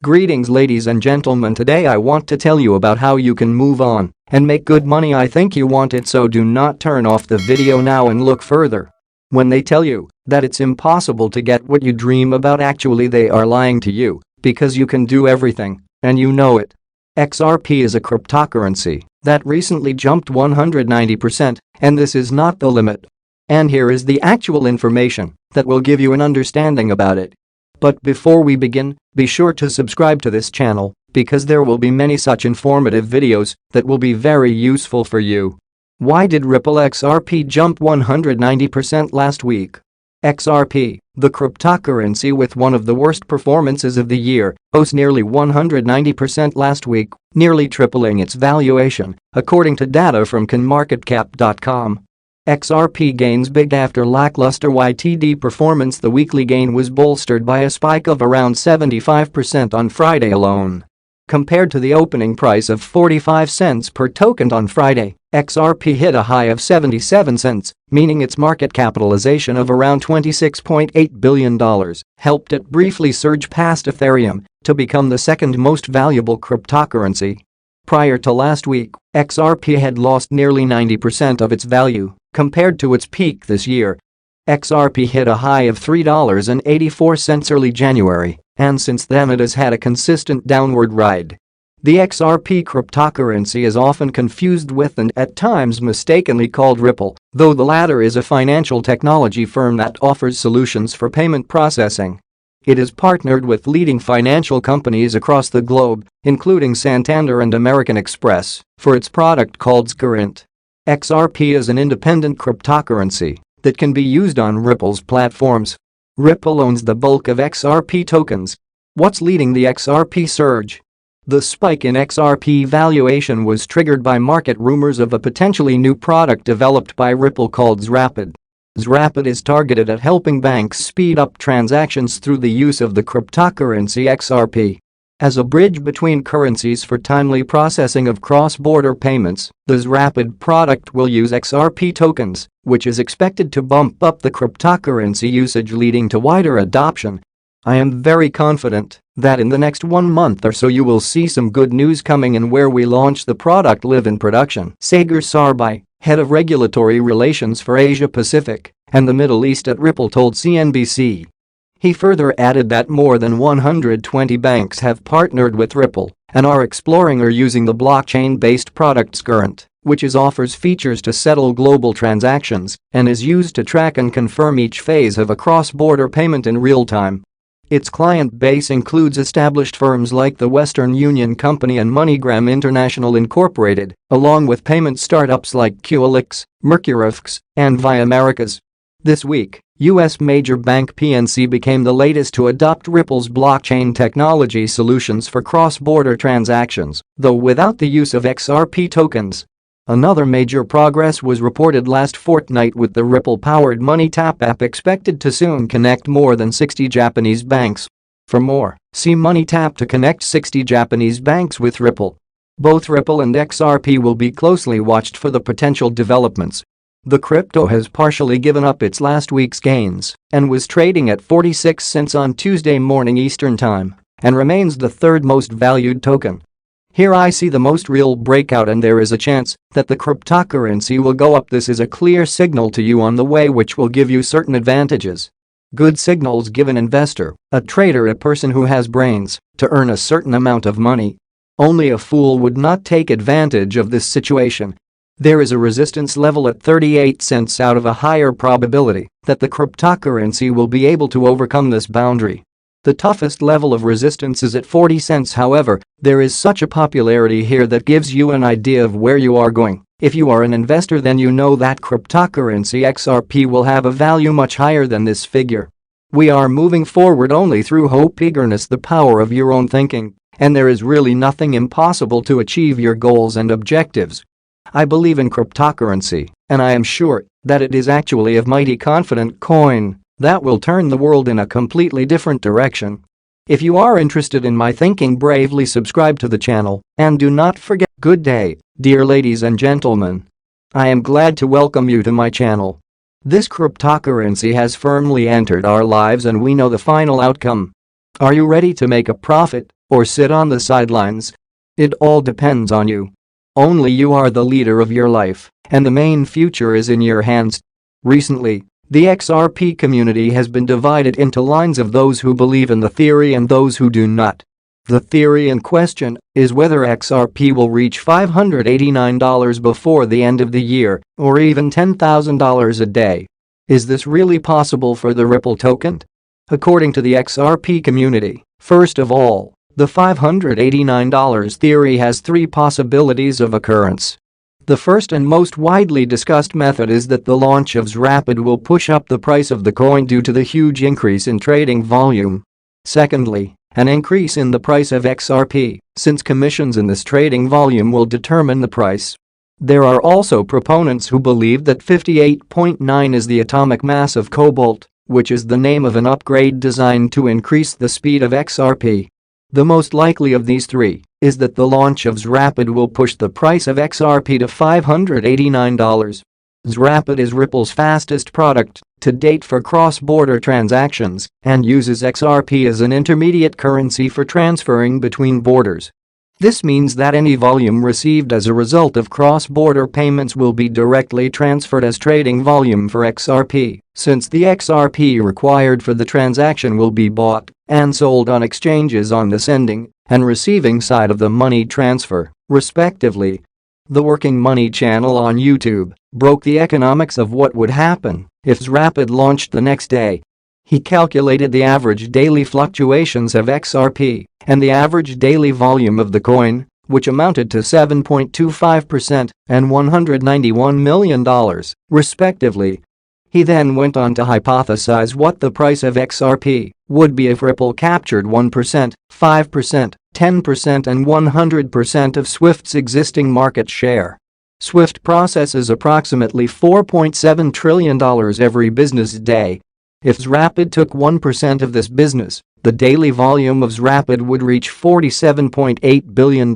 Greetings ladies and gentlemen, today I want to tell you about how you can move on and make good money. I think you want it, so do not turn off the video now and look further. When they tell you that it's impossible to get what you dream about, actually they are lying to you, because you can do everything, and you know it. XRP is a cryptocurrency that recently jumped 190%, and this is not the limit. And here is the actual information that will give you an understanding about it. But before we begin, be sure to subscribe to this channel because there will be many such informative videos that will be very useful for you. Why did Ripple XRP jump 190% last week? XRP, the cryptocurrency with one of the worst performances of the year, rose nearly 190% last week, nearly tripling its valuation, according to data from CoinMarketCap.com. XRP gains big after lackluster YTD performance. The weekly gain was bolstered by a spike of around 75% on Friday alone. Compared to the opening price of 45 cents per token on Friday, XRP hit a high of 77 cents, meaning its market capitalization of around $26.8 billion helped it briefly surge past Ethereum to become the second most valuable cryptocurrency. Prior to last week, XRP had lost nearly 90% of its value compared to its peak this year. XRP hit a high of $3.84 early January, and since then it has had a consistent downward ride. The XRP cryptocurrency is often confused with and at times mistakenly called Ripple, though the latter is a financial technology firm that offers solutions for payment processing. It is partnered with leading financial companies across the globe, including Santander and American Express, for its product called Cypherium. XRP is an independent cryptocurrency that can be used on Ripple's platforms. Ripple owns the bulk of XRP tokens. What's leading the XRP surge? The spike in XRP valuation was triggered by market rumors of a potentially new product developed by Ripple called Rapid. Rapid is targeted at helping banks speed up transactions through the use of the cryptocurrency XRP. As a bridge between currencies for timely processing of cross-border payments, the Rapid product will use XRP tokens, which is expected to bump up the cryptocurrency usage, leading to wider adoption. I am very confident that in the next 1 month or so you will see some good news coming in where we launch the product live in production. Sagar Sarbai, head of regulatory relations for Asia Pacific and the Middle East at Ripple, told CNBC. He further added that more than 120 banks have partnered with Ripple and are exploring or using the blockchain-based product Cypherium, which offers features to settle global transactions and is used to track and confirm each phase of a cross-border payment in real time. Its client base includes established firms like the Western Union Company and MoneyGram International Incorporated, along with payment startups like QLX, Mercurifx, and Via Americas. This week, U.S. major bank PNC became the latest to adopt Ripple's blockchain technology solutions for cross-border transactions, though without the use of XRP tokens. Another major progress was reported last fortnight, with the Ripple-powered MoneyTap app expected to soon connect more than 60 Japanese banks. For more, see MoneyTap to connect 60 Japanese banks with Ripple. Both Ripple and XRP will be closely watched for the potential developments. The crypto has partially given up its last week's gains and was trading at 46 cents on Tuesday morning Eastern Time and remains the third most valued token. Here I see the most real breakout, and there is a chance that the cryptocurrency will go up. This is a clear signal to you on the way, which will give you certain advantages. Good signals give an investor, a trader, a person who has brains, to earn a certain amount of money. Only a fool would not take advantage of this situation. There is a resistance level at 38 cents out of a higher probability that the cryptocurrency will be able to overcome this boundary. The toughest level of resistance is at 40 cents. However, there is such a popularity here that gives you an idea of where you are going. If you are an investor, then you know that cryptocurrency XRP will have a value much higher than this figure. We are moving forward only through hope, eagerness, the power of your own thinking, and there is really nothing impossible to achieve your goals and objectives. I believe in cryptocurrency, and I am sure that it is actually a mighty confident coin that will turn the world in a completely different direction. If you are interested in my thinking, bravely subscribe to the channel and do not forget. Good day, dear ladies and gentlemen. I am glad to welcome you to my channel. This cryptocurrency has firmly entered our lives and we know the final outcome. Are you ready to make a profit or sit on the sidelines? It all depends on you. Only you are the leader of your life, and the main future is in your hands. Recently, the XRP community has been divided into lines of those who believe in the theory and those who do not. The theory in question is whether XRP will reach $589 before the end of the year or even $10,000 a day. Is this really possible for the Ripple token? According to the XRP community, first of all, the $589 theory has three possibilities of occurrence. The first and most widely discussed method is that the launch of Rapid will push up the price of the coin due to the huge increase in trading volume. Secondly, an increase in the price of XRP, since commissions in this trading volume will determine the price. There are also proponents who believe that 58.9 is the atomic mass of cobalt, which is the name of an upgrade designed to increase the speed of XRP. The most likely of these three is that the launch of Rapid will push the price of XRP to $589. Rapid is Ripple's fastest product to date for cross-border transactions and uses XRP as an intermediate currency for transferring between borders. This means that any volume received as a result of cross-border payments will be directly transferred as trading volume for XRP, since the XRP required for the transaction will be bought and sold on exchanges on the sending and receiving side of the money transfer, respectively. The Working Money channel on YouTube broke the economics of what would happen if Rapid launched the next day. He calculated the average daily fluctuations of XRP and the average daily volume of the coin, which amounted to 7.25% and $191 million, respectively. He then went on to hypothesize what the price of XRP would be if Ripple captured 1%, 5%, 10% and 100% of Swift's existing market share. Swift processes approximately $4.7 trillion every business day. If Rapid took 1% of this business, the daily volume of Rapid would reach $47.8 billion.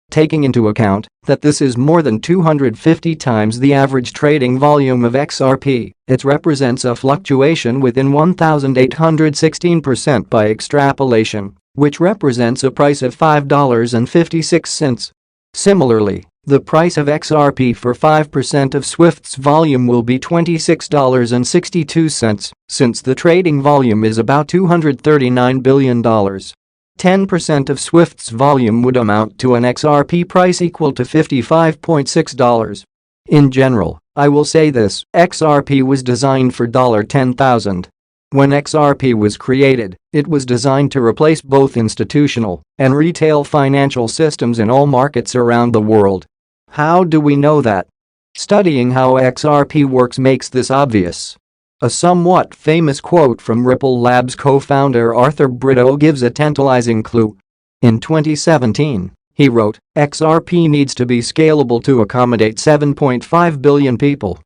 Taking into account that this is more than 250 times the average trading volume of XRP, it represents a fluctuation within 1,816% by extrapolation, which represents a price of $5.56. Similarly, the price of XRP for 5% of Swift's volume will be $26.62, since the trading volume is about $239 billion. 10% of Swift's volume would amount to an XRP price equal to $55.6. In general, I will say this, XRP was designed for $10,000. When XRP was created, it was designed to replace both institutional and retail financial systems in all markets around the world. How do we know that? Studying how XRP works makes this obvious. A somewhat famous quote from Ripple Labs co-founder Arthur Brito gives a tantalizing clue. In 2017, he wrote, "XRP needs to be scalable to accommodate 7.5 billion people."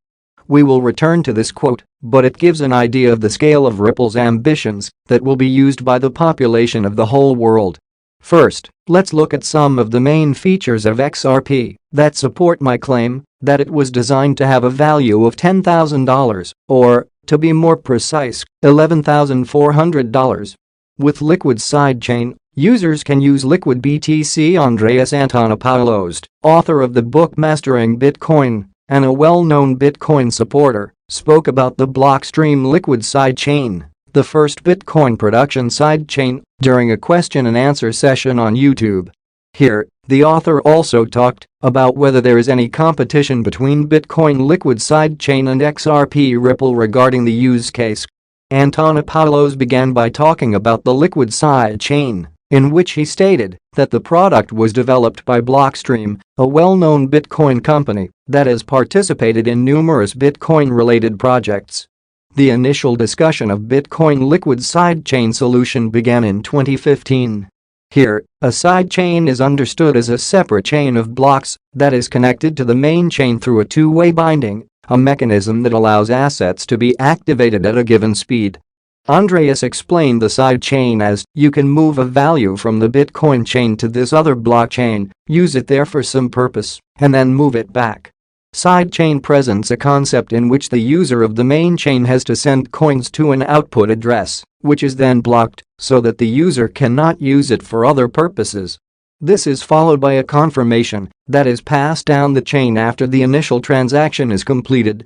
We will return to this quote, but it gives an idea of the scale of Ripple's ambitions that will be used by the population of the whole world. First, let's look at some of the main features of XRP that support my claim that it was designed to have a value of $10,000, or, to be more precise, $11,400. With Liquid sidechain, users can use Liquid BTC. Andreas Antonopoulos, author of the book Mastering Bitcoin and a well-known Bitcoin supporter, spoke about the Blockstream Liquid sidechain, the first Bitcoin production sidechain, during a question-and-answer session on YouTube. Here, the author also talked about whether there is any competition between Bitcoin Liquid sidechain and XRP Ripple regarding the use case. Antonopoulos began by talking about the Liquid sidechain, in which he stated that the product was developed by Blockstream, a well-known Bitcoin company that has participated in numerous Bitcoin-related projects. The initial discussion of Bitcoin Liquid sidechain solution began in 2015. Here, a sidechain is understood as a separate chain of blocks that is connected to the main chain through a two-way binding, a mechanism that allows assets to be activated at a given speed. Andreas explained the sidechain as, you can move a value from the Bitcoin chain to this other blockchain, use it there for some purpose, and then move it back. Sidechain presents a concept in which the user of the main chain has to send coins to an output address, which is then blocked so that the user cannot use it for other purposes. This is followed by a confirmation that is passed down the chain after the initial transaction is completed.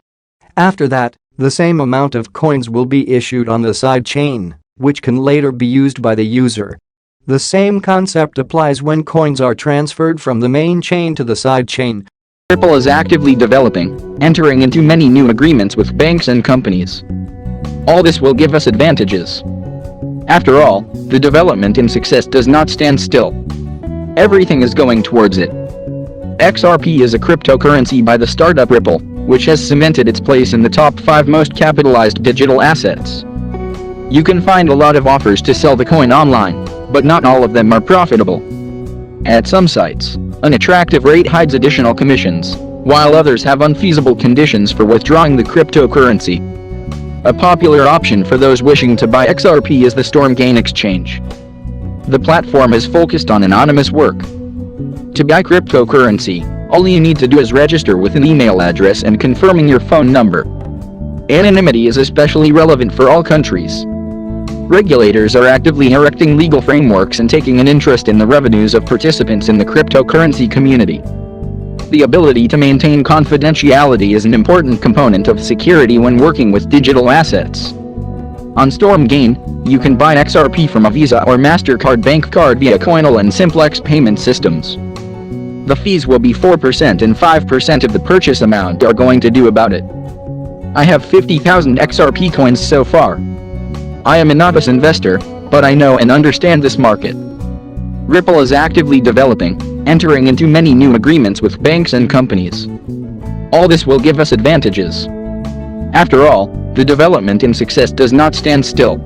After that, the same amount of coins will be issued on the side chain, which can later be used by the user. The same concept applies when coins are transferred from the main chain to the side chain. Ripple is actively developing, entering into many new agreements with banks and companies. All this will give us advantages. After all, the development and success does not stand still. Everything is going towards it. XRP is a cryptocurrency by the startup Ripple, which has cemented its place in the top 5 most capitalized digital assets. You can find a lot of offers to sell the coin online, but not all of them are profitable. At some sites, an attractive rate hides additional commissions, while others have unfeasible conditions for withdrawing the cryptocurrency. A popular option for those wishing to buy XRP is the Stormgain exchange. The platform is focused on anonymous work. To buy cryptocurrency, all you need to do is register with an email address and confirming your phone number. Anonymity is especially relevant for all countries. Regulators are actively erecting legal frameworks and taking an interest in the revenues of participants in the cryptocurrency community. The ability to maintain confidentiality is an important component of security when working with digital assets. On Stormgain, you can buy XRP from a Visa or MasterCard bank card via Coinal and Simplex payment systems. The fees will be 4% and 5% of the purchase amount are going to do about it. I have 50,000 XRP coins so far. I am a novice investor, but I know and understand this market. Ripple is actively developing, entering into many new agreements with banks and companies. All this will give us advantages. After all, the development and success does not stand still.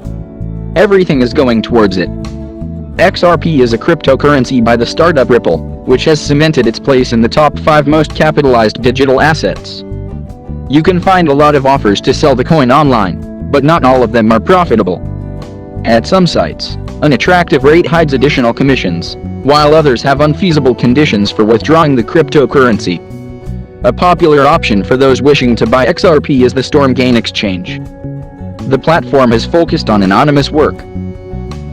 Everything is going towards it. XRP is a cryptocurrency by the startup Ripple, which has cemented its place in the top 5 most capitalized digital assets. You can find a lot of offers to sell the coin online, but not all of them are profitable. At some sites, an attractive rate hides additional commissions, while others have unfeasible conditions for withdrawing the cryptocurrency. A popular option for those wishing to buy XRP is the Stormgain exchange. The platform is focused on anonymous work.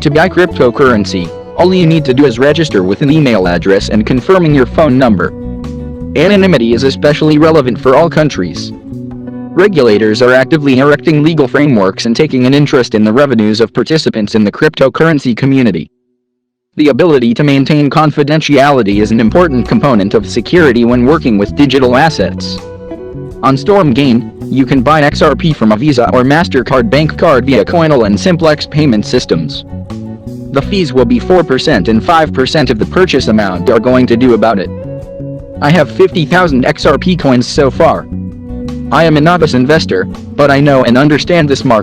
To buy cryptocurrency, all you need to do is register with an email address and confirming your phone number. Anonymity is especially relevant for all countries. Regulators are actively erecting legal frameworks and taking an interest in the revenues of participants in the cryptocurrency community. The ability to maintain confidentiality is an important component of security when working with digital assets. On Stormgain, you can buy XRP from a Visa or MasterCard bank card via Coinal and Simplex payment systems. The fees will be 4% and 5% of the purchase amount are going to do about it. I have 50,000 XRP coins so far. I am a novice investor, but I know and understand this market.